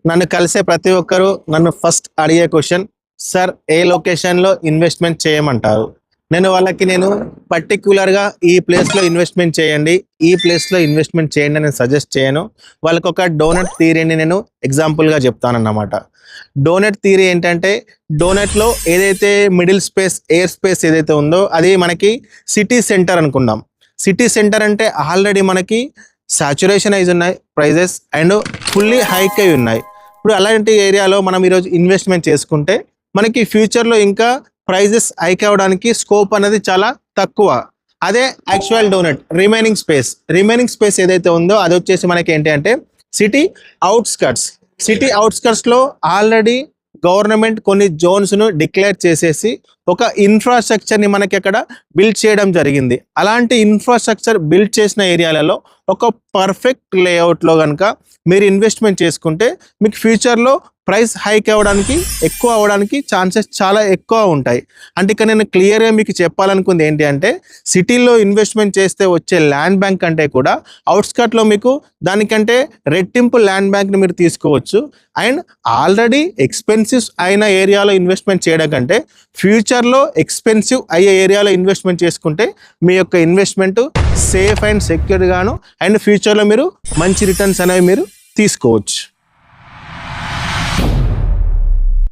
నన్ను కలిసే ప్రతి ఒక్కరు నన్ను ఫస్ట్ అడిగే క్వశ్చన్, సార్ ఏ లొకేషన్లో ఇన్వెస్ట్మెంట్ చేయమంటారు? నేను వాళ్ళకి పర్టిక్యులర్గా ఈ ప్లేస్లో ఇన్వెస్ట్మెంట్ చేయండి, ఈ ప్లేస్లో ఇన్వెస్ట్మెంట్ చేయండి అని సజెస్ట్ చేయను. వాళ్ళకి ఒక డోనట్ థియరీని నేను ఎగ్జాంపుల్గా చెప్తానన్నమాట. డోనట్ థియరీ ఏంటంటే, డోనట్లో ఏదైతే మిడిల్ స్పేస్, ఎయిర్ స్పేస్ ఏదైతే ఉందో అది మనకి సిటీ సెంటర్ అనుకుందాం. సిటీ సెంటర్ అంటే ఆల్రెడీ మనకి సాచురేషన్ అయి ఉన్నాయి ప్రైజెస్ అండ్ ఫుల్లీ హైక్ అయి ఉన్నాయి. ఇప్పుడు అలాంటి ఏరియాలో మనం ఈరోజు ఇన్వెస్ట్మెంట్ చేసుకుంటే మనకి ఫ్యూచర్లో ఇంకా ప్రైజెస్ హైక్ అవ్వడానికి స్కోప్ అనేది చాలా తక్కువ. అదే యాక్చువల్ డోనట్ రిమైనింగ్ స్పేస్ ఏదైతే ఉందో అది వచ్చేసి మనకి ఏంటి అంటే సిటీ అవుట్స్కట్స్లో ఆల్రెడీ గవర్నమెంట్ కొన్ని జోన్స్ను డిక్లేర్ చేసేసి ఒక ఇన్ఫ్రాస్ట్రక్చర్ని మనకి అక్కడ బిల్డ్ చేయడం జరిగింది. అలాంటి ఇన్ఫ్రాస్ట్రక్చర్ బిల్డ్ చేసిన ఏరియాలలో ఒక పర్ఫెక్ట్ లేఅవుట్లో కనుక మీరు ఇన్వెస్ట్మెంట్ చేసుకుంటే మీకు ఫ్యూచర్లో ప్రైస్ హైక్ అవ్వడానికి ఛాన్సెస్ చాలా ఎక్కువ ఉంటాయి. అంటే ఇక్కడ నేను క్లియర్గా మీకు చెప్పాలనుకుంది ఏంటి అంటే, సిటీలో ఇన్వెస్ట్మెంట్ చేస్తే వచ్చే ల్యాండ్ బ్యాంక్ కంటే కూడా అవుట్స్కట్లో మీకు దానికంటే రెట్టింపు ల్యాండ్ బ్యాంక్ని మీరు తీసుకోవచ్చు. అండ్ ఆల్రెడీ ఎక్స్పెన్సివ్ అయిన ఏరియాలో ఇన్వెస్ట్మెంట్ చేయడం కంటే ఫ్యూచర్లో ఎక్స్పెన్సివ్ అయ్యే ఏరియాలో ఇన్వెస్ట్మెంట్ చేసుకుంటే మీ యొక్క ఇన్వెస్ట్మెంట్ సేఫ్ అండ్ సెక్యూర్గాను అండ్ ఫ్యూచర్లో మీరు మంచి రిటర్న్స్ అనేవి మీరు తీసుకోవచ్చు.